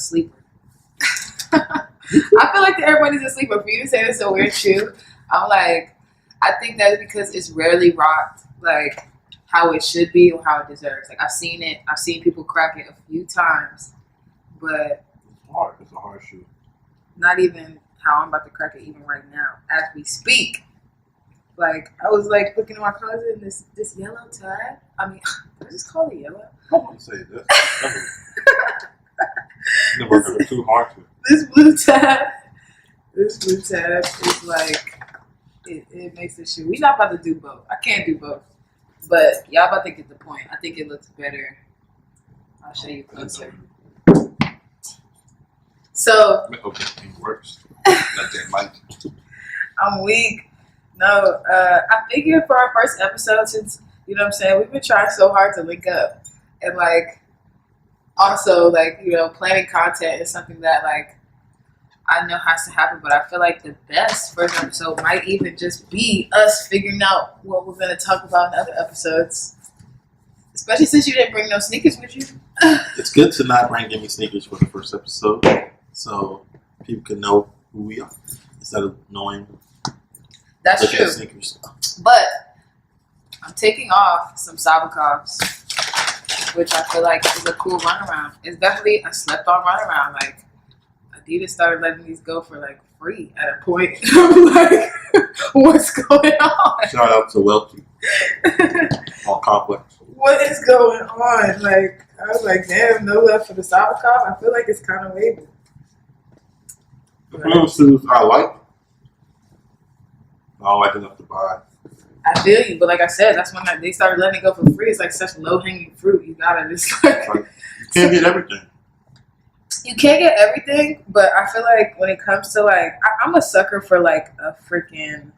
sleeper. I feel like everybody's a sleeper. For you to say that's a weird shoe, I'm like, I think that's because it's rarely rocked like how it should be or how it deserves. Like I've seen it. I've seen people crack it a few times, but it's hard. It's a hard shoe. Not even how I'm about to crack it even right now as we speak. Like I was like looking in my closet and this yellow tag. I mean, I just call it yellow. I want to say this. Never working too hard to. This blue tab is like it makes the shoe. We're not about to do both. I can't do both, but y'all about to get the point. I think it looks better. I'll show you closer. So okay, it works. Not that light. I'm weak. No, I figured for our first episode, since you know what I'm saying, we've been trying so hard to link up, and like also like planning content is something that like I know has to happen, but I feel like the best first episode might even just be us figuring out what we're going to talk about in other episodes. Especially since you didn't bring no sneakers with you. It's good to not bring any sneakers for the first episode, so people can know who we are instead of knowing. That's true. Sneakers. But I'm taking off some Sabakovs, which I feel like is a cool runaround. It's definitely a slept-on runaround. Like Adidas started letting these go for like free at a point. I'm like, what's going on? Shout out to Welty on Complex. What is going on? Like, I was like, damn, no love for the Sabakov. I feel like it's kind of wavy. The first shoes I like. I don't like enough to buy. I feel you, but like I said, that's when they started letting it go for free. It's like such low-hanging fruit. You gotta just like you can't get everything. You can't get everything, but I feel like when it comes to like, I'm a sucker for like a freaking,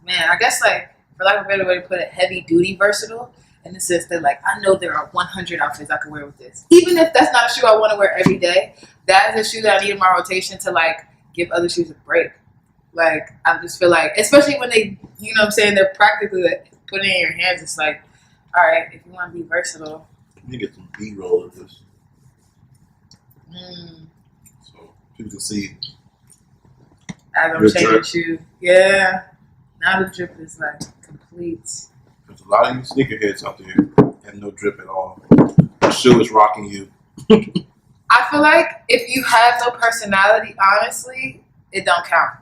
man, I guess like, for lack of a better way to put it, heavy duty versatile in the sense that like, I know there are 100 outfits I can wear with this. Even if that's not a shoe I want to wear every day, that is a shoe that I need in my rotation to like give other shoes a break. Like, I just feel like, especially when they, you know what I'm saying, they're practically like putting it in your hands. It's like, all right, if you want to be versatile. Let me get some B-roll of this. Mm. So people can see. As I'm changing shoe. Yeah. Now the drip is like complete. There's a lot of you sneakerheads out there have no drip at all. The shoe is rocking you. I feel like if you have no personality, honestly, it don't count.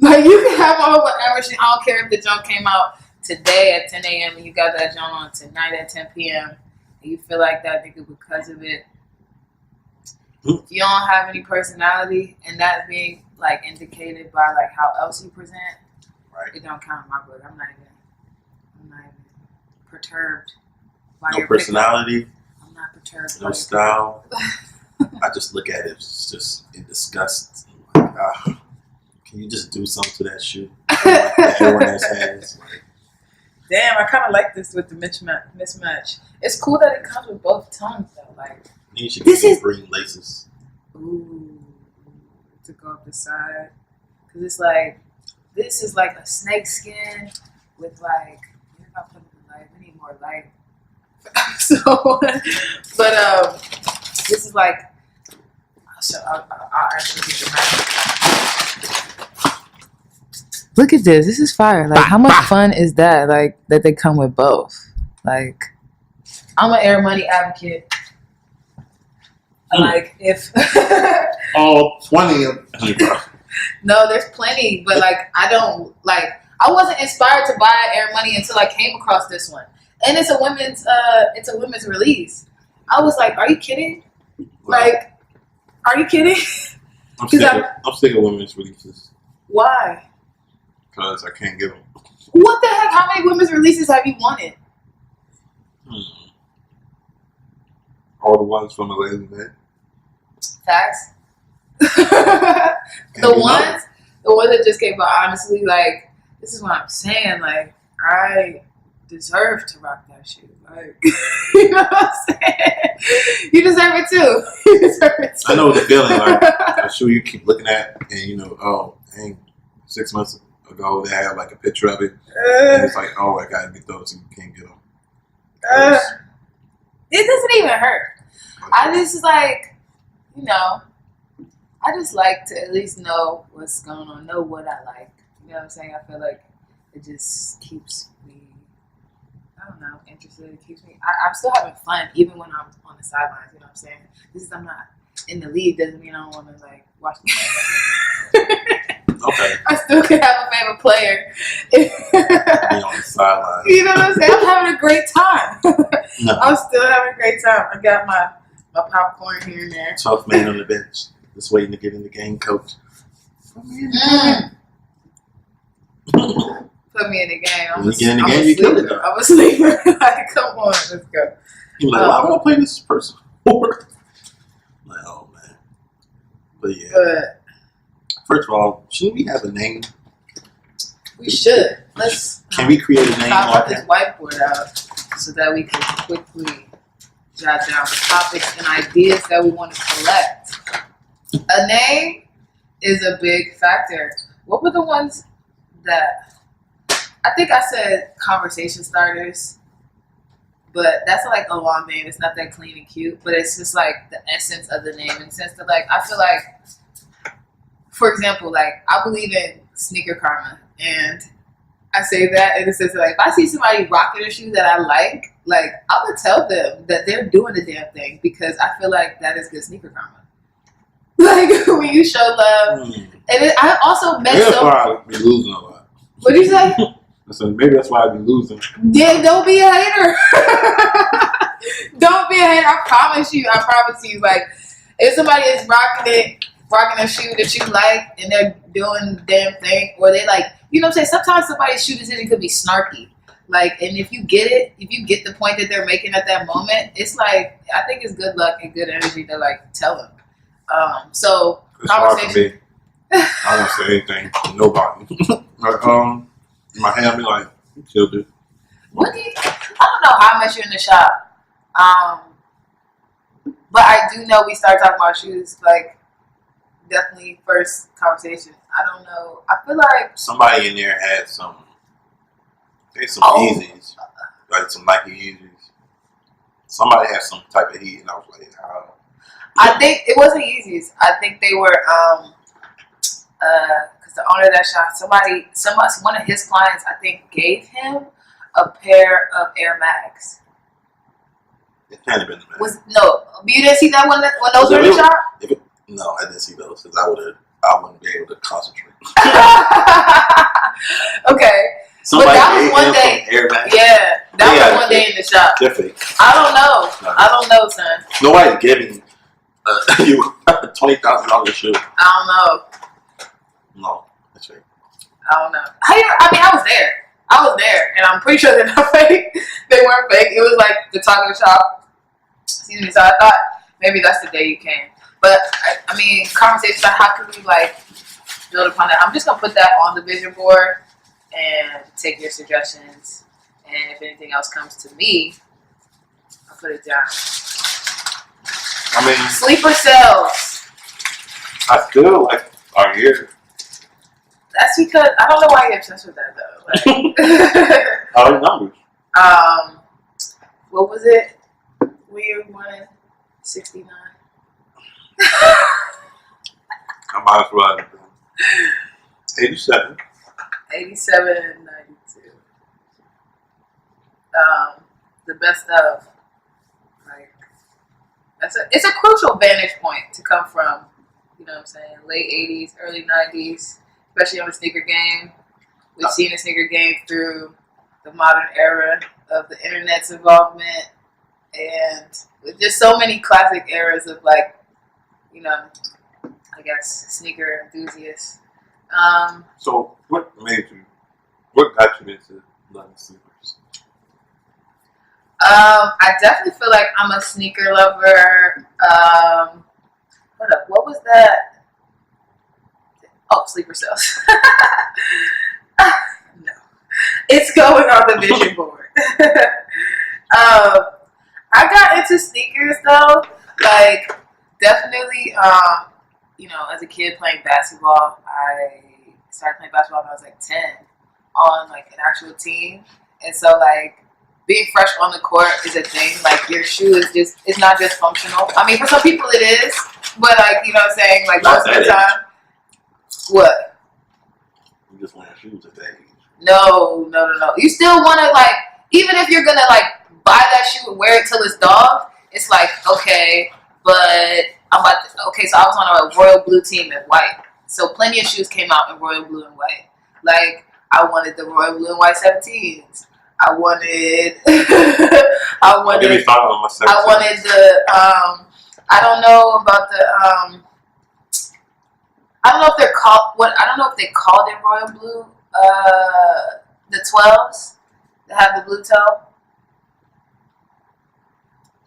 Like you can have all whatever shit. I don't care if the junk came out today at 10 a.m. and you got that junk on tonight at 10 p.m. and you feel like that nigga because of it. If you don't have any personality and that's being like indicated by like how else you present, right, it don't count in my book. I'm not even perturbed by no your personality. Pickup. I'm not perturbed. No style. I just look at it. It's just in disgust. Like, can you just do something to that shoe? Like that everyone else has. Like, damn, I kind of like this with the mismatch. It's cool that it comes with both tongues though. Like you should get green laces. Ooh, to go up the side, cause it's like this is like a snake skin with like. If I put it in light, we need more light. So, but this is like. So I'll actually get the match. Look at this. This is fire. Like, how much fun is that? Like, that they come with both. Like, I'm an Air Money advocate. Like, if... all 20 of them. No, there's plenty. But, like, I don't... Like, I wasn't inspired to buy Air Money until I came across this one. And it's a women's release. I was like, are you kidding? Like, are you kidding? I'm sick of women's releases. Why? Because I can't get them. What the heck? How many women's releases have you wanted? All the ones from the Lady Man. Facts. the ones that just came out, honestly, like, this is what I'm saying. Like, I deserve to rock that shoe. Like, you know what I'm saying? You deserve it too. You deserve it too. I know the feeling. Like, a shoe you keep looking at, and you know, oh, dang, 6 months ago they have like a picture of it, and it's like, oh, I gotta get those, and you can't get them. It doesn't even hurt. I just like, you know, I just like to at least know what's going on, know what I like. You know what I'm saying? I feel like it just keeps me, I don't know, interested. It keeps me, I'm still having fun even when I'm on the sidelines. You know what I'm saying? I'm not in the league doesn't mean I don't want to like watch the game. Okay. I still can have a favorite player. Be on the sideline. You know what I'm saying? I'm having a great time. No. I'm still having a great time. I got my popcorn here and there. Tough man on the bench. Just waiting to get in the game, coach. Put me in the game. Put me in the game. When you get in the game, you kill it. I'm a sleeper. Like, come on, let's go. You're like, why would I play this person for? Like, oh man. But yeah. But first of all, shouldn't we have a name? we should. Let's. Can we create a name Pop like this that? whiteboard out so that we can quickly jot down the topics and ideas that we want to collect. A name is a big factor. What were the ones that I think I said conversation starters, but that's like a long name. It's not that clean and cute, but it's just like the essence of the name in the sense that like I feel like, for example, like I believe in sneaker karma, and I say that in the sense that like if I see somebody rocking a shoe that I like I'm gonna tell them that they're doing the damn thing because I feel like that is good sneaker karma. Like when you show love, and I also met maybe that's why I be losing a lot. What did you say? I said maybe that's why I be losing. Yeah, don't be a hater. Don't be a hater. I promise you. Like if somebody is rocking a shoe that you like, and they're doing the damn thing, or they like, you know what I'm saying? Sometimes somebody's shoe decision could be snarky. Like, and if you get it, if you get the point that they're making at that moment, it's like I think it's good luck and good energy to like tell them. So it's hard for me. I don't say anything to nobody. Like, my hand be like, you killed it. What do you? I don't know how I met you in the shop. But I do know we started talking about shoes. Like, definitely first conversation. I don't know. I feel like somebody in there had some Yeezys, like some Nike Yeezys. Somebody had some type of heat, and I was like, how? I think it wasn't Yeezys. I think they were because the owner of that shop, one of his clients, I think, gave him a pair of Air Max. It can't have been the Max. You didn't see that when those were in the shop? No, I didn't see those because I wouldn't be able to concentrate. Okay. Somebody but that was one day. Air Max. Yeah, that was one day in the shop. They're fake. I don't know. I don't know, son. Nobody's giving you $20,000 shoe. I don't know. No, that's fake. I don't know. I was there, and I'm pretty sure they're not fake. They weren't fake. It was like the talk of the shop. Excuse me. So I thought maybe that's the day you came. But I mean, conversations about how can we like build upon that. I'm just gonna put that on the vision board and take your suggestions. And if anything else comes to me, I'll put it down. I mean, sleeper cells. I still like are here. That's because I don't know why you're obsessed with that though. Like, Our numbers. What was it? We were 169. I might as well have been 87. 87 and 92. The best of. Like, it's a crucial vantage point to come from. You know what I'm saying? Late 80s, early 90s, especially on the sneaker game. We've seen the sneaker game through the modern era of the internet's involvement, and with just so many classic eras of like, you know, I guess sneaker enthusiasts. So what got you into loving sneakers? I definitely feel like I'm a sneaker lover. What was that? Oh, sleeper cells. No. It's going on the vision board. I got into sneakers though. Like, definitely, you know, as a kid playing basketball, I started playing basketball when I was like 10 on like an actual team. And so like being fresh on the court is a thing. Like your shoe is it's not just functional. I mean, for some people it is, but like you know what I'm saying. Like Not most of the that time, what? You just wearing shoes at that age. No. You still want to like, even if you're gonna like buy that shoe and wear it till it's dog, it's like okay, but I'm about to, okay. So I was on a royal blue team in white, so plenty of shoes came out in royal blue and white. Like I wanted the royal blue and white 17s. I wanted, Give me 5 on my 17s. I wanted the I don't know about the I don't know if they're called what I don't know if they called it royal blue. The 12s that have the blue toe.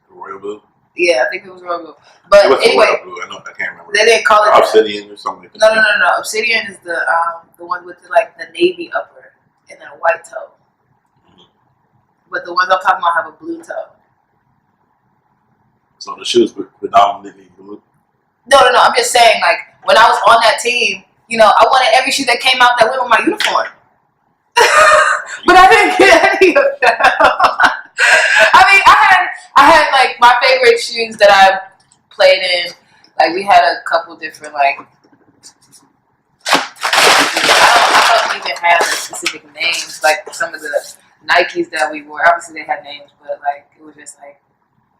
Royal blue. Yeah, I think it was royal blue. But anyway, royal blue. I can't remember. They didn't call it Obsidian or something. Like that. No. Obsidian is the one with the navy upper and then a white toe. Mm-hmm. But the ones I'm talking about have a blue toe. So the shoes were predominantly blue. No. I'm just saying, like when I was on that team, you know, I wanted every shoe that came out that went with my uniform. But I didn't get any of them. I mean, I had like my favorite shoes that I played in. Like we had a couple different like. I don't even have the specific names. Like some of the Nikes that we wore. Obviously they had names, but like it was just like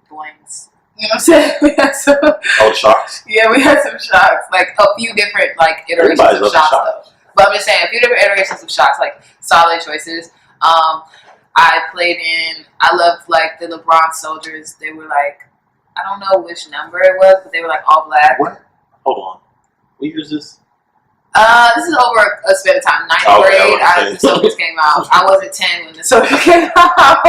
boings. You know what I'm saying? We had some. Oh, shocks. Yeah, we had some shocks. Like a few different like iterations of shocks though. But I'm just saying, a few different iterations of shocks, like solid choices. I loved like the LeBron Soldiers. They were like, I don't know which number it was, but they were like all black. What? Hold on. What year is this? This is over a span of time. Ninth grade, the Soldiers came out. I wasn't 10 when the Soldiers came out.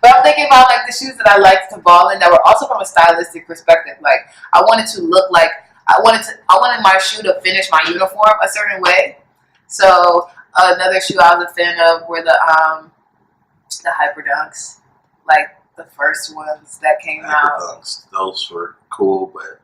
But I'm thinking about like the shoes that I liked to ball in that were also from a stylistic perspective. Like I wanted to look like I wanted my shoe to finish my uniform a certain way. So another shoe I was a fan of were the Hyper Dunks, like the first ones that came out. Dunks, those were cool, but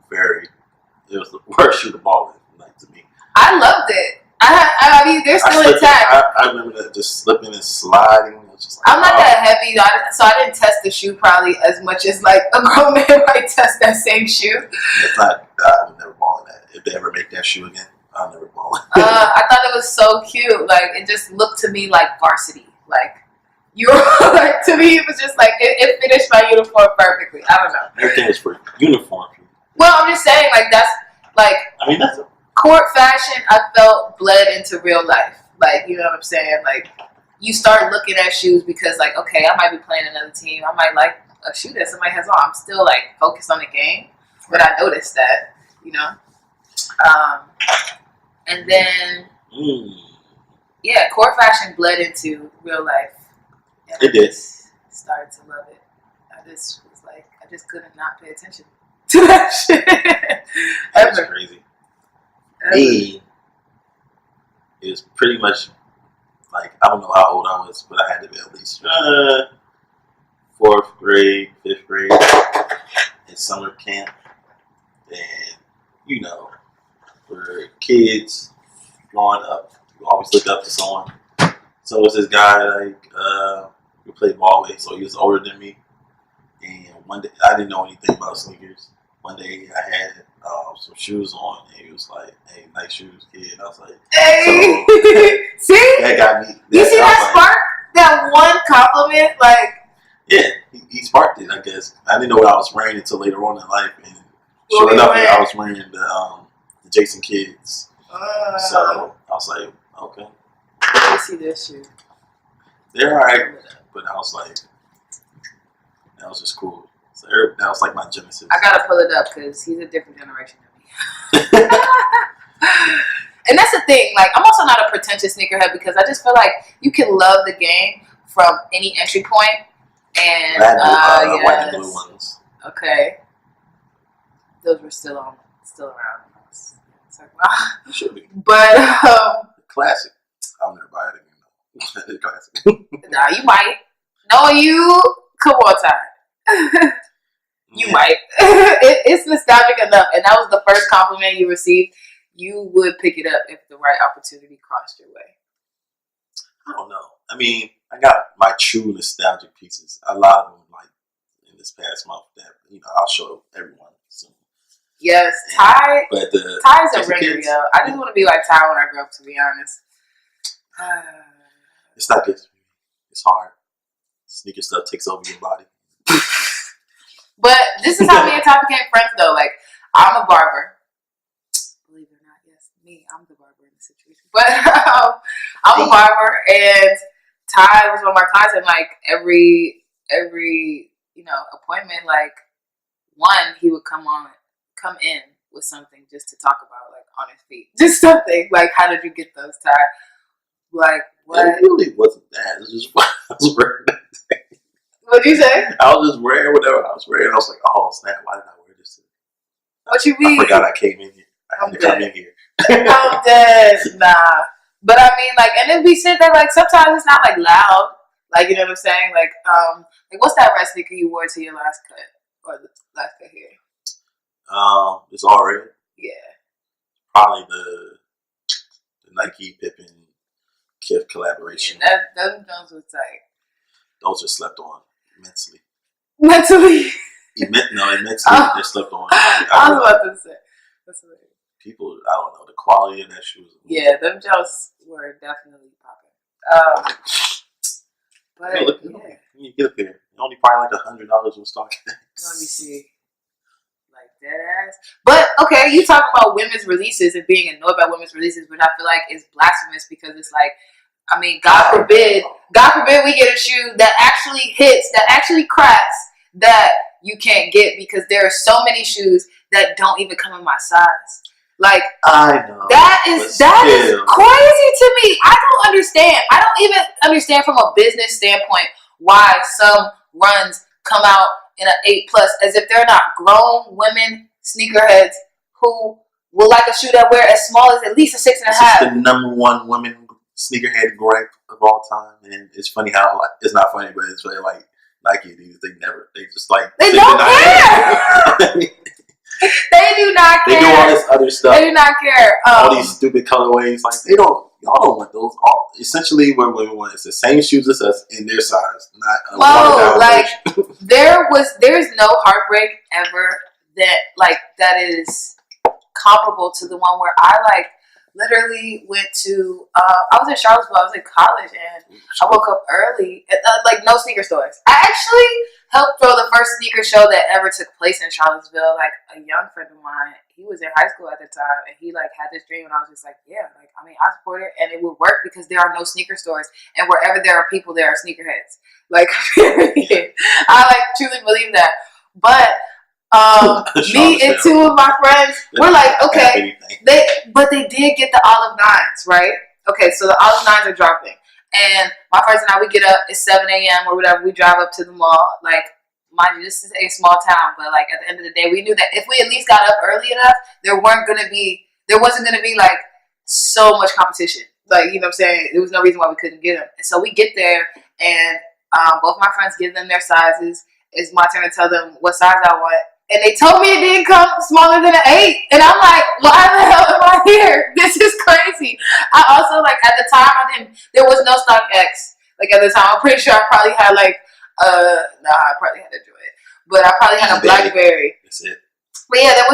it was the worst shoe to ball in, like to me. I loved it. I mean, they're still intact. I remember that just slipping and sliding. Just like, I'm not that heavy, so I didn't test the shoe probably as much as like a grown man might test that same shoe. It's not. I would never ball in that. If they ever make that shoe again, I'll never ball in. I thought it was so cute. Like it just looked to me like varsity. Like you were like to me, it was just like it finished my uniform perfectly. I don't know. Everything is for uniform. Well, I'm just saying, like that's like. I mean, that's court fashion. I felt bled into real life. Like you know what I'm saying. Like you start looking at shoes because like okay, I might be playing another team. I might like a shoe that somebody has on. I'm still like focused on the game, but I noticed that you know. And then yeah, court fashion bled into real life. And it did. Started to love it. I just was like, I just couldn't not pay attention to that shit. That's crazy. Me is pretty much like I don't know how old I was, but I had to be at least 4th grade, 5th grade in summer camp, and you know, for kids growing up, you always look up to someone. So it was this guy like who played ball with, so he was older than me, and one day I didn't know anything about sneakers. One day I had some shoes on, and he was like, "Hey, nice shoes, kid." And I was like, "Hey, so, see, that got me." You see that spark? That one compliment, like yeah, he sparked it. I guess I didn't know what I was wearing until later on in life, and sure enough, I was wearing the Jason Kids. So I was like, okay. Let me see this shoe. They're alright, but I was like, that was just cool. So that was like my genesis. I gotta pull it up because he's a different generation than me. And that's the thing. Like, I'm also not a pretentious sneakerhead because I just feel like you can love the game from any entry point. And white and blue ones. Okay, those were still around. It should be. But classic. I'll never buy it again. Classic. Nah, you might. No, you. Come on, Ty. You might. It's nostalgic enough, and that was the first compliment you received. You would pick it up if the right opportunity crossed your way. I don't know. I mean, I got my true nostalgic pieces. A lot of them, like in this past month, that I'll show everyone soon. Yes, Ty. But Ty's a ringer, yo. I just want to be like Ty when I grow up. To be honest, it's not good for me. It's hard. Sneaker stuff takes over your body. But this is how me and Ty became friends, though. Like, I'm a barber. Believe it or not, yes, me. I'm the barber in the situation. But I'm a barber, and Ty was one of my clients, and like every appointment, like he would come in with something just to talk about, like on his feet, just something like, how did you get those, Ty? Like, what? It really wasn't that. It was just what I was wearing that day. What'd you say? I was just wearing whatever I was wearing. I was like, oh snap, why did I wear this today? What you mean? I forgot I came in here. I had to come in here. I'm dead. Nah. But I mean, like, and then we sit there, like, sometimes it's not, like, loud. Like, you know what I'm saying? Like, what's that red sneaker you wore to your last cut? Or the last cut here? It's all red. Yeah. Probably the Nike Pippen Kith collaboration. Yeah, those Jones was tight. Those are slept on mentally. Mentally? Immensely, they're slept on. I was about to say. That's weird. People, I don't know, the quality of that shoe is amazing. Yeah, them Jones were definitely popping. But hey, look, when you get up there, only probably like $100 in stock. Let me see. Like dead ass. But okay, you talk about women's releases and being annoyed by women's releases, which I feel like is blasphemous because it's like, I mean, God forbid we get a shoe that actually hits, that actually cracks, that you can't get because there are so many shoes that don't even come in my size. Like, I know. That is crazy to me. I don't understand. I don't even understand from a business standpoint why some runs come out in an 8+ as if they're not grown women sneakerheads who will like a shoe that wear as small as at least a 6.5. It's the number one women sneakerhead gripe of all time, and it's funny how, like, it's not funny, but it's really like Nike. They just like they don't care. They do not care. They do all this other stuff. They do not care. All these stupid colorways, like y'all don't want those. Essentially, what women want is the same shoes as us in their size, not a watered down version. There's no heartbreak ever that is comparable to the one where I literally went to, I was in Charlottesville, I was in college, and I woke up early, no sneaker stores. I actually helped throw the first sneaker show that ever took place in Charlottesville. Like, a young friend of mine, he was in high school at the time, and he had this dream, and I was just like, yeah, I support it, and it would work because there are no sneaker stores, and wherever there are people, there are sneakerheads. Period. I truly believe that. But me and two of my friends, we're like, okay, they did get the olive 9s, right? Okay, so the olive 9s are dropping, and my friends and I, we get up, it's 7 a.m. or whatever, we drive up to the mall. Like, mind you, this is a small town, but at the end of the day, we knew that if we at least got up early enough, there wasn't gonna be so much competition. You know what I'm saying? There was no reason why we couldn't get them. And so we get there, and both my friends give them their sizes. It's my turn to tell them what size I want. And they told me it didn't come smaller than an 8. And I'm like, why the hell am I here? This is crazy. I also, at the time, there was no stock X. At the time, I'm pretty sure I probably had, I probably had a Droid. But I probably had a Blackberry. That's it. But yeah, I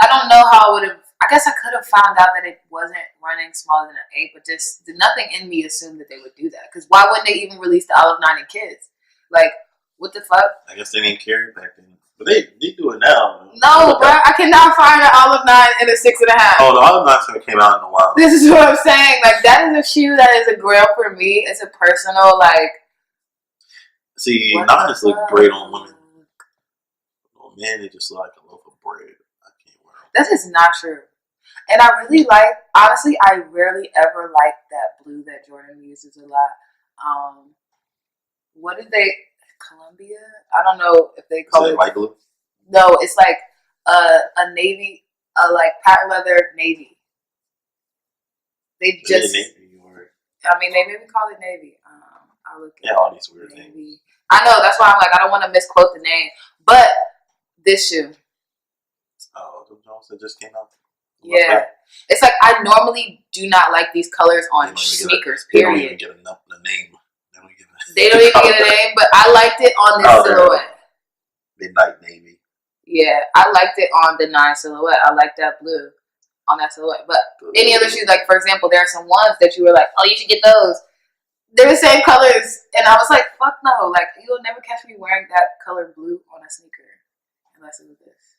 don't know how I would have, I guess I could have found out that it wasn't running smaller than an 8, but just nothing in me assumed that they would do that. Because why wouldn't they even release the olive 9 in kids? What the fuck? I guess they didn't care back then. But they do it now. No, bro. I cannot find an olive 9 in a 6.5. Oh, the olive 9 came out in a while. This is what I'm saying. That is a shoe that is a grail for me. It's a personal, See, 9s look great on women. On men, they just look like a loaf of bread. I can't wear them. That is not true. And I really honestly, I rarely ever liked that blue that Jordan uses a lot. What did they... Columbia? I don't know if they call it light blue. No, it's a navy, patent leather navy. They just. Navy or... I mean, they maybe call it navy. I'll look at all these weird navy. things. I know, that's why I'm I don't want to misquote the name, but this shoe. Oh, the Jones that just came out. Yeah. It's like I normally do not like these colors on sneakers, They don't period. even get a name. They don't even get a name, but I liked it on this silhouette. Midnight navy. Yeah, I liked it on the 9 silhouette. I like that blue on that silhouette. But any other shoes, like for example, there are some ones that you were like, oh, you should get those. They're the same colors. And I was like, fuck no. Like, you'll never catch me wearing that color blue on a sneaker. Unless it was this.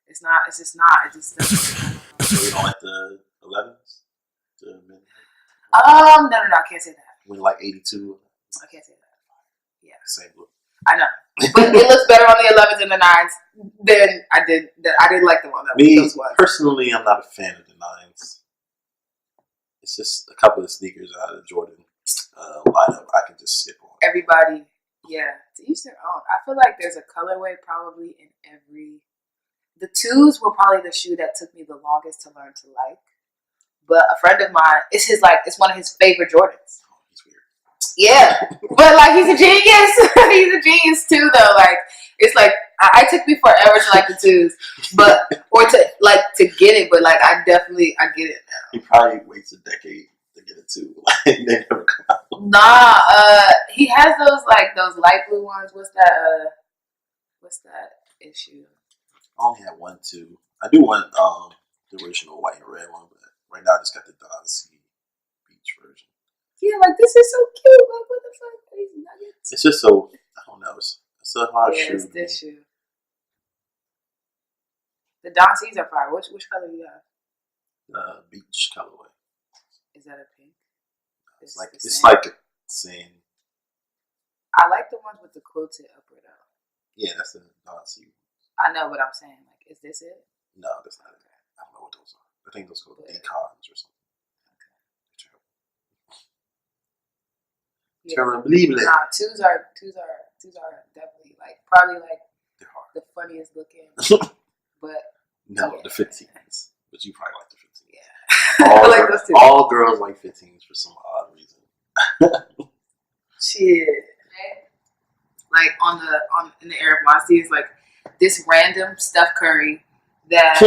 It's not. It's just not. It just doesn't. So you don't like the 11s? The midnight? No, I can't say that. When like 82? I can't say that. Yeah. Same blue. I know. But it looks better on the 11s and the 9s than I did. I didn't like them on those ones. Personally, I'm not a fan of the 9s. It's just a couple of sneakers out of Jordan lineup I can just skip on. Everybody, yeah, to each their own. I feel like there's a colorway probably in every. The 2s were probably the shoe that took me the longest to learn to like. But a friend of mine, it's one of his favorite Jordans. Oh, he's weird. Yeah, but like he's a genius. He's a genius too, though. Like it's like I took me forever to like the 2s, but or to get it. But like I get it now. He probably waits a decade to get it too. Like they never come out. Nah, he has those light blue ones. What's that issue? I only have 1, 2. I do want the original white and red one, but right now I just got the Don C Beach version. Yeah, like this is so cute. Like what the fuck are these nuggets? It's just so I don't know. It's a hard shoe. Yeah, it's this shoe. The Don C's are fire. Which color you got? Beach colorway. Is that a pink? It's like a sand. I like the ones with the quilted upper though. Yeah, that's the Don C. I know what I'm saying. Like, is this it? No, that's not it. I don't know what those are. I think those called decons or something. Okay. Terrible. Nah, twos are definitely probably the funniest looking. But no, the 15s. But you probably like the 15s. Yeah. I like those too. All girls like 15s for some odd reason. Shit. Like in the Arab Monty is like this random Steph Curry that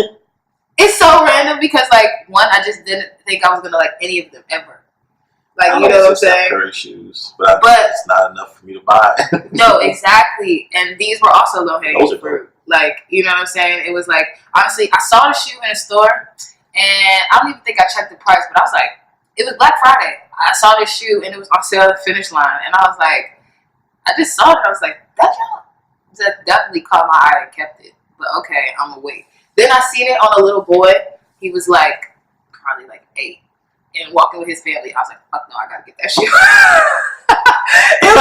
it's so random because one, I just didn't think I was gonna like any of them ever. Like you know what I'm saying? Steph Curry shoes, but it's not enough for me to buy. No, exactly. And these were also low hanging fruit. Like you know what I'm saying? It was like honestly, I saw the shoe in a store, and I don't even think I checked the price, but I was like, it was Black Friday. I saw this shoe and it was on sale at the Finish Line, and I was like, I just saw it. I was like, that definitely caught my eye and kept it. But okay, I'm gonna wait. Then I seen it on a little boy. He was probably 8 and walking with his family. I was like, fuck no, I gotta get that shoe. it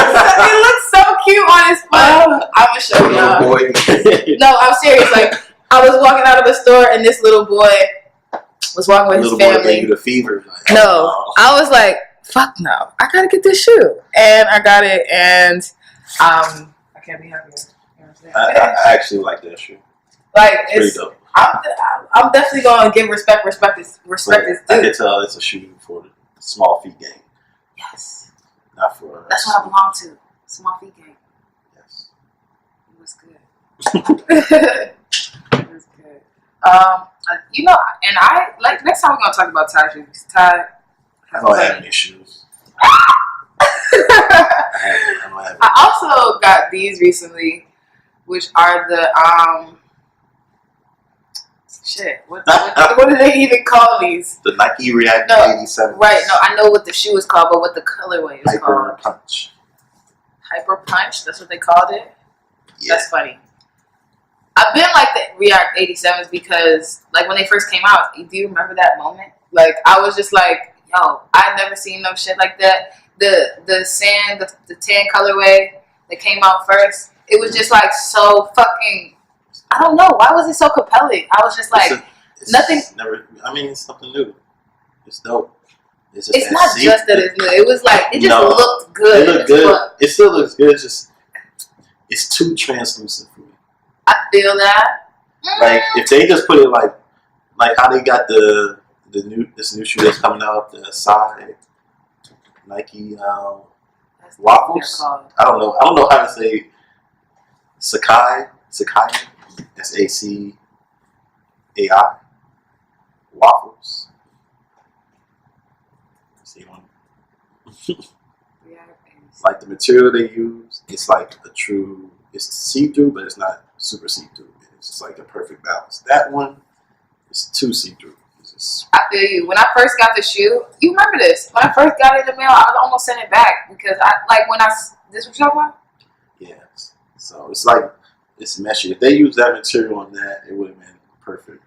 looked so cute on his foot. I'm gonna show y'all. No, I'm serious. I was walking out of the store and this little boy was walking with his family. Little boy gave you the fever. No, I was like, fuck no, I gotta get this shoe, and I got it, and I can't be happier. You know what I'm saying? I actually like that shoe. It's dope. I'm definitely gonna give respect. Respect is due. I can tell it's a shoe for the small feet game. Yes. Not for. That's what I belong to. Small feet game. Yes. It was good. It was good. And I next time we're gonna talk about Ty shoes. Ty. I don't have any shoes. I also got these recently, which are the shit. What do they even call these? The Nike React 87. Right. No, I know what the shoe is called, but what the colorway is called. Hyper Punch. Hyper Punch. That's what they called it. Yeah. That's funny. I've been like the React 87s because when they first came out. Do you remember that moment? I was just like, yo, I've never seen no shit like that. The sand, the tan colorway that came out first, it was just so fucking. I don't know why was it so compelling. I was just nothing. It's something new. It's dope. It's not just that it's new. It was it just looked good. It looked good. It still looks good. It's too translucent for me. I feel that. If they just put it like how they got this new shoe that's coming out, the side Nike waffles. I don't know how to say Sakai. SACAI. waffles. See one? Yeah, Like the material they use, it's like a true. It's see-through, but it's not super see-through. It's just like the perfect balance. That one is too see-through. It's just, I feel you. When I first got the shoe, you remember this? When I first got it in the mail, I almost sent it back because I like when I. This what you talking about? yeah. So it's like it's meshy. If they used that material on that, it would have been perfect.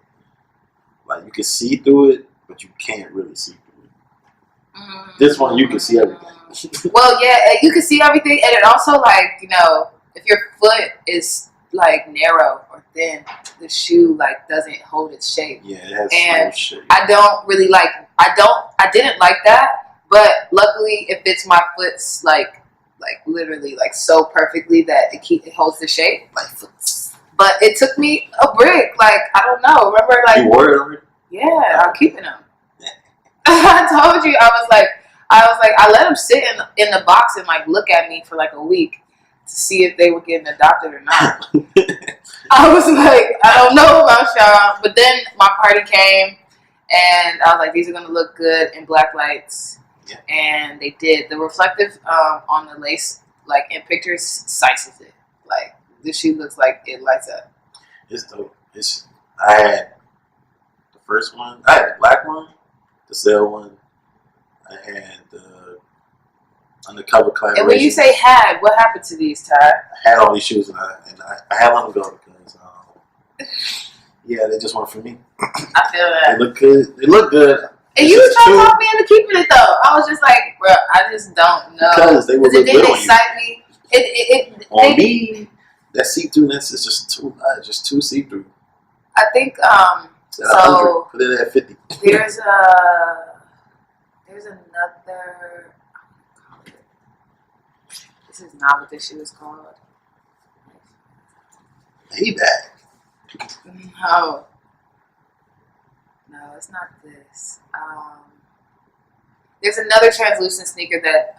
Like you can see through it, but you can't really see through it. This one you can see everything. Well, yeah, you can see everything, and it also like if your foot is like narrow or thin, the shoe like doesn't hold its shape. Yeah, it has And no shape. I don't really like. I didn't like that, but luckily it fits my foot's like literally like so perfectly that it holds the shape. But it took me a brick. Like I don't know. Remember like You wore it already? yeah, I'm keeping them. I told you I let them sit in the box and like look at me for like a week to see if they were getting adopted or not. I was like, I don't know about y'all. But then my party came and I was like, these are gonna look good in black lights. Yeah. And they did. The reflective on the lace, like in pictures, sizes it. Like this shoe looks like it lights up. It's dope. I had the first one. I had the black one, the sale one. I had the undercover collaboration. And when you say had, what happened to these, Ty? I had all these shoes and I had let them go because yeah, they just weren't for me. I feel that. They look good. They look good. And you was trying to talk me into keeping it though. I was just like, bro, I just don't know. Because they would look it good didn't on excite me. On me, that see-throughness is just too much. Just too see-through. I think so. Put it at 50. There's another. This is not what this shoe is called. Payback. No, it's not this. There's another translucent sneaker that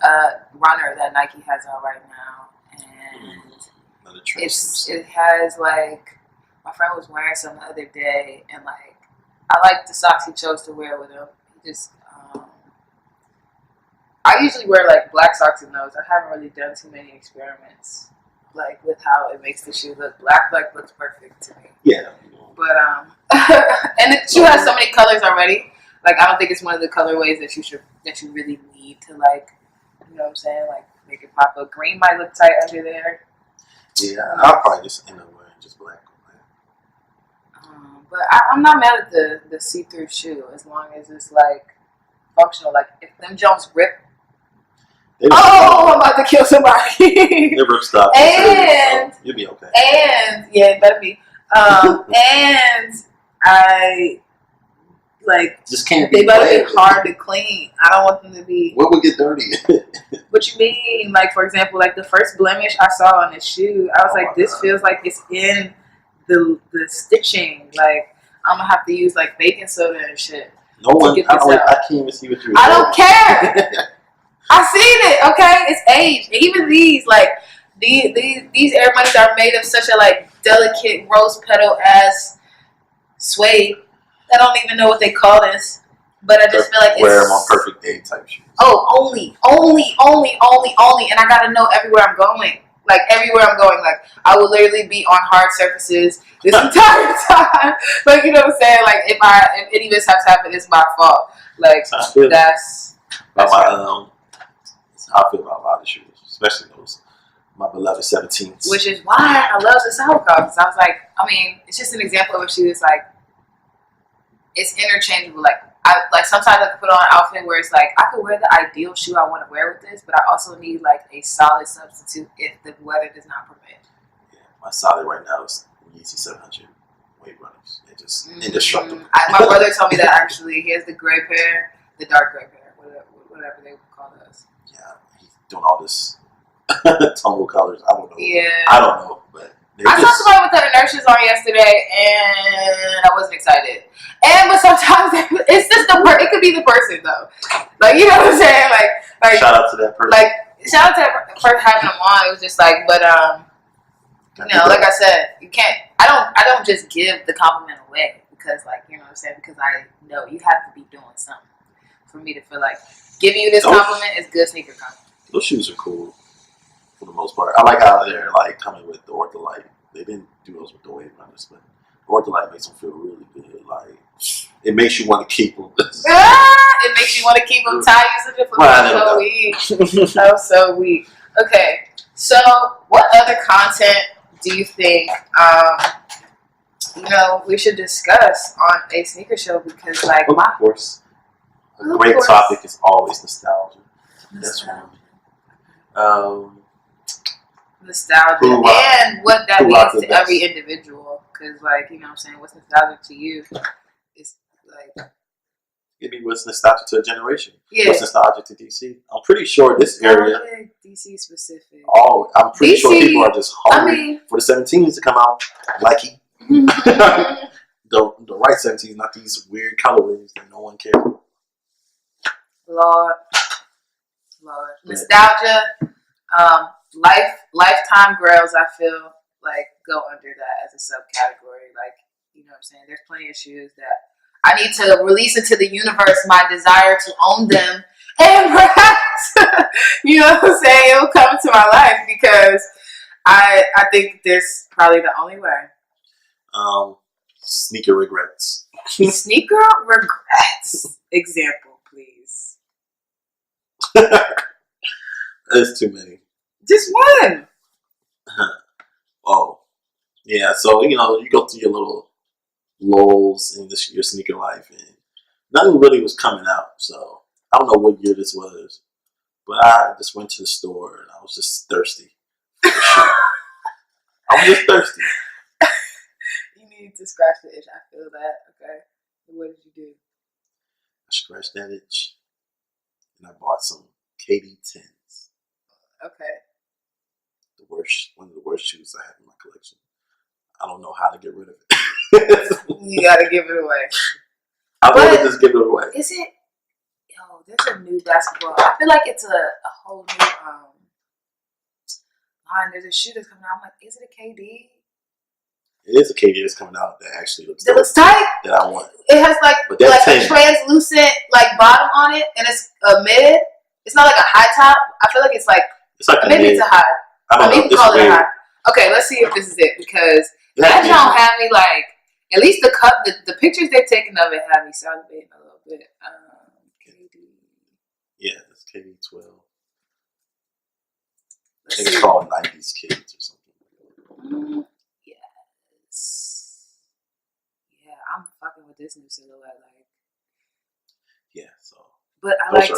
runner that Nike has on right now, and it has like my friend was wearing some the other day, and like I like the socks he chose to wear with him. He just I usually wear like black socks in those. I haven't really done too many experiments like with how it makes the shoe look. Black looks perfect to me. Yeah. But and the shoe has so many colors already. Like I don't think it's one of the colorways that you really need to like, you know what I'm saying? Like make it pop up. Green might look tight under there. Yeah, I'll probably just end up wearing just black. But I'm not mad at the see-through shoe as long as it's like functional. Like if them Jones rip. I'm about to kill somebody. They rip stuff. And you'll be okay. And yeah, it better be. And I like just can't. They better be hard to clean. I don't want them to be. What would get dirty? What you mean? Like for example, like the first blemish I saw on this shoe, I was like, this feels like it's in the stitching. Like I'm gonna have to use like baking soda and shit. No one. I can't even see what you're. I don't care. I seen it. Okay, it's aged. Even these like these Air Money's are made of such a like delicate rose petal ass suede. I don't even know what they call this, but I just feel like wear them on perfect day type shoes. Oh, only, and I gotta know everywhere I'm going. Like everywhere I'm going, like I will literally be on hard surfaces this entire time. Like you know what I'm saying? Like if any mishaps happen, it's my fault. Like that's my how I feel about a lot of shoes, especially those my beloved 17s. Which is why I love the Saucons. I was like, I mean, it's just an example of a shoe that's like, it's interchangeable. Like sometimes I can put on an outfit where it's like, I could wear the ideal shoe I want to wear with this, but I also need like a solid substitute if the weather does not permit. Yeah, my solid right now is Yeezy 700 weight runners. They're just indestructible. My brother told me that actually. He has the gray pair, the dark gray pair, whatever they call those. Yeah, he's doing all this tumble colors. I don't know. Yeah. I don't know, but I saw somebody with the inertias on yesterday, and I wasn't excited. But sometimes it's just it could be the person though. Like you know what I'm saying? Like shout out to that person. Like shout out to that person having them on. It was just like, but you know, like I said, you can't. I don't just give the compliment away. The because, like, you know what I'm saying? Because I know you have to be doing something for me to feel like giving you this compliment is good sneaker compliment. Those shoes are cool for the most part. I like how they're like coming with the Ortholite. They didn't do those with the Wave Runners, but Ortholite makes them feel really good. Like, it makes you want to keep them. It makes you want to keep them tight. So weak. So weak. Okay, so what other content do you think we should discuss on a sneaker show? Because, like, of course, a great topic is always nostalgia. That's right. Nostalgia and what that means to every individual. Because, like, you know what I'm saying, what's nostalgic to you is like. Give me what's nostalgic to a generation. Yeah. What's nostalgic to DC? I'm pretty sure this area. DC specific. Oh, I'm pretty sure people are just hungry for the 17s to come out. Likey. the right 17s, not these weird colorways that no one cares. Lord. Nostalgia. Lifetime girls, I feel like, go under that as a subcategory. Like, you know what I'm saying? There's plenty of shoes that I need to release into the universe my desire to own them. And perhaps, you know what I'm saying, it'll come into my life because I think this probably the only way. Sneaker regrets. Sneaker regrets. Example, please. There's too many. Just one. Oh, yeah. So, you go through your little lulls in your sneaker life, and nothing really was coming out. So I don't know what year this was, but I just went to the store and I was just thirsty. I was just thirsty. You need to scratch the itch. I feel that. Okay. What did you do? I scratched that itch, and I bought some KD 10s. Okay. One of the worst shoes I have in my collection. I don't know how to get rid of it. You gotta give it away. I'd rather just give it away. Is it? Yo, there's a new basketball. I feel like it's a whole new line. There's a shoe that's coming out. I'm like, is it a KD? It is a KD that's coming out that actually looks. That looks tight. That I want. It has like a translucent bottom on it, and it's a mid. It's not like a high top. I feel like it's like maybe it's a high. I don't know. You can call it a high. Okay, let's see if this is it because that don't have me like. At least the pictures they've taken of it have me salivating a little bit. KD. Yeah, it's KD 12. I think it's called 90s Kids or something. Yes. Yeah, I'm fucking with this new silhouette. Like. Yeah, so. But I liked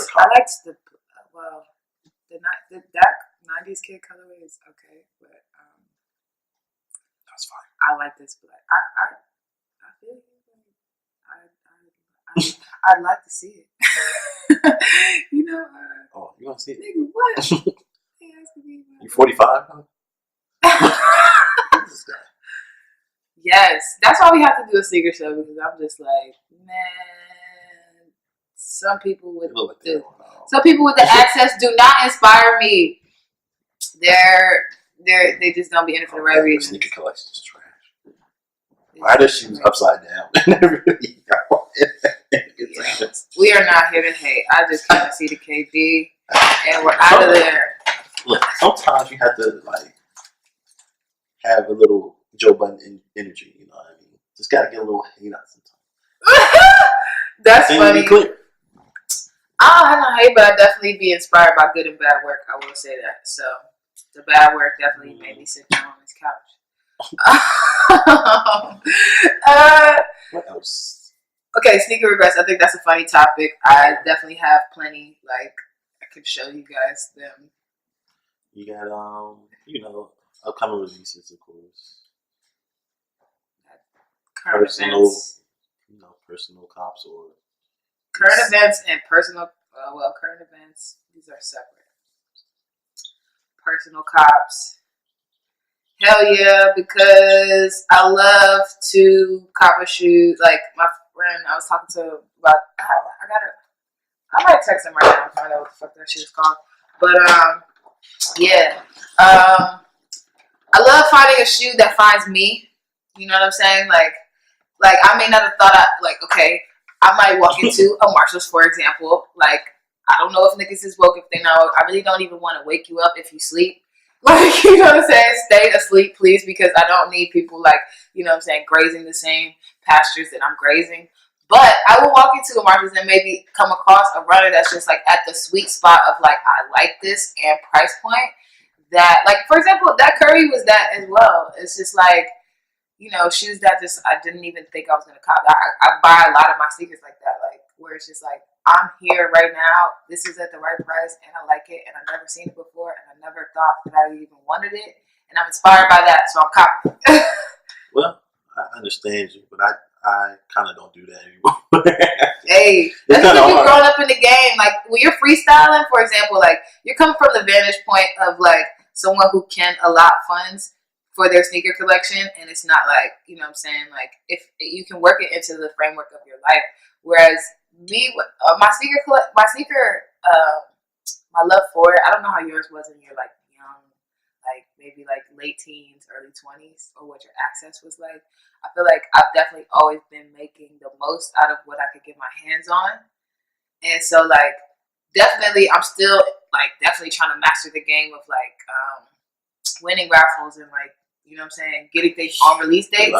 that 90s kid colorway is okay, but that's fine. I like this black. I feel like I'd like to see it. Oh, you want to see it? Nigga, what? You 45 now? Yes, that's why we have to do a sneaker show because I'm just like, man. Some people with the access do not inspire me. They just don't be in it for the right reason. Sneaker collection is trash. Why are their shoes upside down? We are not here to hate. I just came to see the KD, and we're out of there. Look, sometimes you have to have a little Joe Budden energy. You know what I mean? Just gotta get a little hate out sometimes. That's funny. Be clear. I don't have no hate, but I definitely be inspired by good and bad work. I will say that. So the bad work definitely made me sit down on this couch. What else? Okay, sneaker regrets. I think that's a funny topic. I definitely have plenty. Like, I could show you guys them. You got upcoming releases, of course. Personal cops or current events and personal. Current events, these are separate. Personal cops. Hell yeah, because I love to cop a shoe. Like my friend, I was talking to about. I might text him right now and find out what the fuck that shit is called. But yeah. I love finding a shoe that finds me. You know what I'm saying? Like Like, I may not have thought, like, okay, I might walk into a Marshall's, for example. Like, I don't know if niggas is woke, if they know. I really don't even want to wake you up if you sleep. Like, you know what I'm saying? Stay asleep, please, because I don't need people, like, you know what I'm saying, grazing the same pastures that I'm grazing. But I will walk into a Marshall's and maybe come across a runner that's just, like, at the sweet spot of, like, I like this and price point. That, like, for example, that Curry was that as well. It's just, like, you know, shoes that just I didn't even think I was gonna cop. I buy a lot of my sneakers like that, like where it's just like I'm here right now. This is at the right price, and I like it, and I've never seen it before, and I never thought that I even wanted it, and I'm inspired by that, so I'm copying. Well, I understand you, but I kind of don't do that anymore. Hey, that's because you've grown up in the game. Like when you're freestyling, for example, like you're coming from the vantage point of like someone who can allot funds for their sneaker collection, and it's not like, you know what I'm saying, like if you can work it into the framework of your life. Whereas me, my love for it, I don't know how yours was when you're like young, like maybe like late teens, early 20s, or what your access was like. I feel like I've definitely always been making the most out of what I could get my hands on. And so like definitely I'm still like definitely trying to master the game of like winning raffles and like, you know what I'm saying, getting things on release dates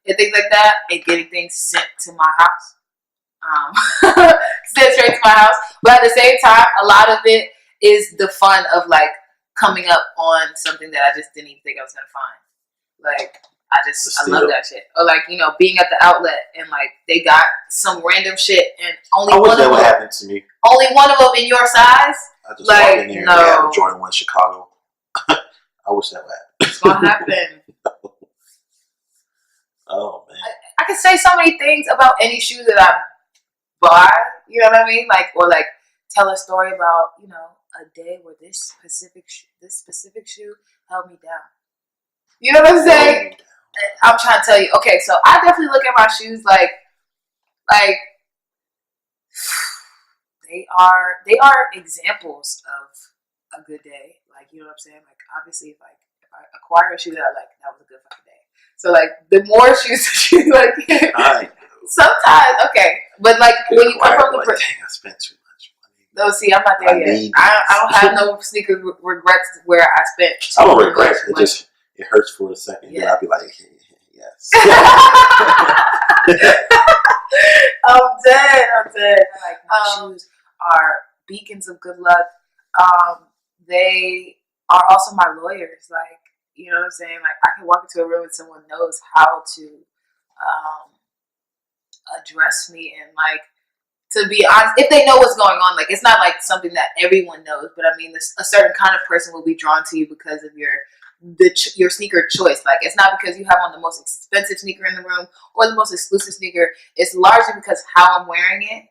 and things like that, and getting things sent to my house. Sent straight to my house. But at the same time, a lot of it is the fun of like coming up on something that I just didn't even think I was gonna find. Like I love that shit. Or like, you know, being at the outlet and like they got some random shit and only one of them would happen to me. Only one of them in your size. I just walk in there and they have a Jordan 1 Chicago. I wish that would happen. It's gonna happen. Oh man. I can say so many things about any shoe that I buy, you know what I mean? Like, or like tell a story about, you know, a day where this specific shoe held me down. You know what I'm saying? I'm trying to tell you. Okay, so I definitely look at my shoes like they are examples of a good day. Like, you know what I'm saying? Like, obviously, if I acquire a shoe that I like, that was a good fucking day. So like the more shoes that you like, sometimes okay, but like when you come from the dang, I spent too much money. No, see, I'm not there yet. I don't have no sneaker regrets where I spent. I don't regret it. It hurts for a second. Yeah. Then I'll be like, yes. I'm dead. Like my shoes are beacons of good luck. They are also my lawyers. Like, you know what I'm saying? Like, I can walk into a room and someone knows how to address me and, like, to be honest, if they know what's going on, like, it's not, like, something that everyone knows, but, I mean, a certain kind of person will be drawn to you because of your sneaker choice. Like, it's not because you have on the most expensive sneaker in the room or the most exclusive sneaker. It's largely because how I'm wearing it.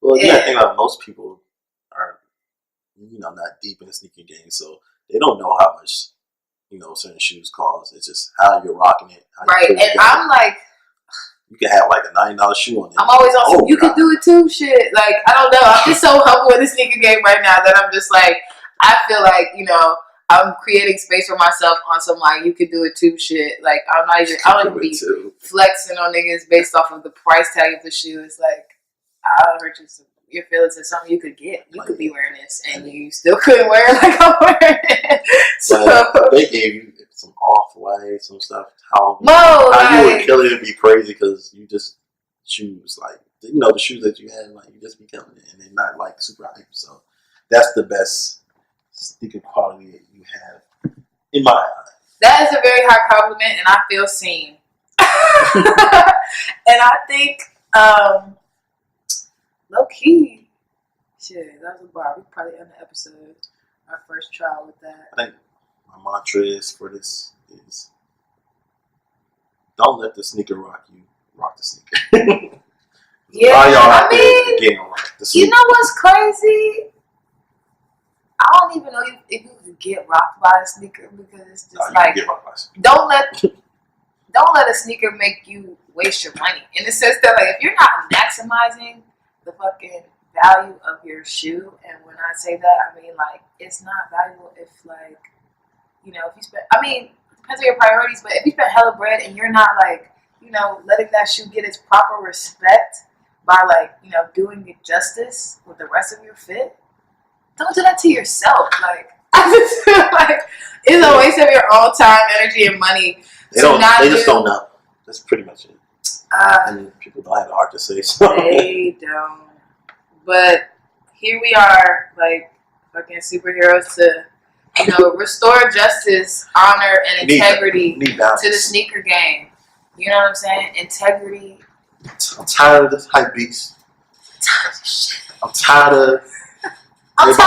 Well, yeah, I think like most people are, you know, not deep in the sneaker game, so they don't know how much, you know, certain shoes cost. It's just how you're rocking it. Right, and I'm like, you can have like a $90 shoe on it. I'm always on some, you can do it too shit. Like, I don't know. I'm just so humble in the sneaker game right now that I'm just like, I feel like, you know, I'm creating space for myself on some like you can do it too shit. Like I don't even be flexing on niggas based off of the price tag of the shoe. It's like I'll hurt your feelings is something you could get. You could be wearing this and you still couldn't wear it like I'm wearing it. So they gave you some off-white, some stuff. How you would kill it and be crazy because you just choose like, you know, the shoes that you had, like you just be killing it and they're not like super hype. So that's the best sneaker quality that you have in my eye. That is a very high compliment and I feel seen. And I think low key, shit, that was a bar. We probably end the episode, our first trial with that. I think my mantra is for this is don't let the sneaker rock you, rock the sneaker. Yeah, I mean, you know what's crazy? I don't even know if you can get rocked by a sneaker because it's just like don't let a sneaker make you waste your money. In the sense that like if you're not maximizing the fucking value of your shoe, and when I say that I mean like it's not valuable if if you spend, I mean, it depends on your priorities, but if you spend hella bread and you're not like letting that shoe get it's proper respect by like, doing it justice with the rest of your fit. Don't do that to yourself. Like, I just feel like it's a waste of your own time, energy, and money. They just don't know. That's pretty much it. And people don't have the heart to say so. They don't. But here we are, like fucking superheroes to, restore justice, honor, and integrity to the sneaker game. You know what I'm saying? Integrity. I'm tired of this hype beast. I'm tired of this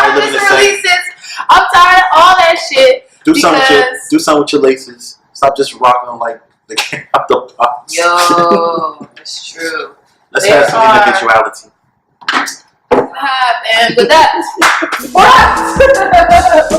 releases. I'm tired of all that shit. Do something with your laces. Stop just rocking them like the king of the box. Yo, it's true. Let's have some individuality. And with that, what?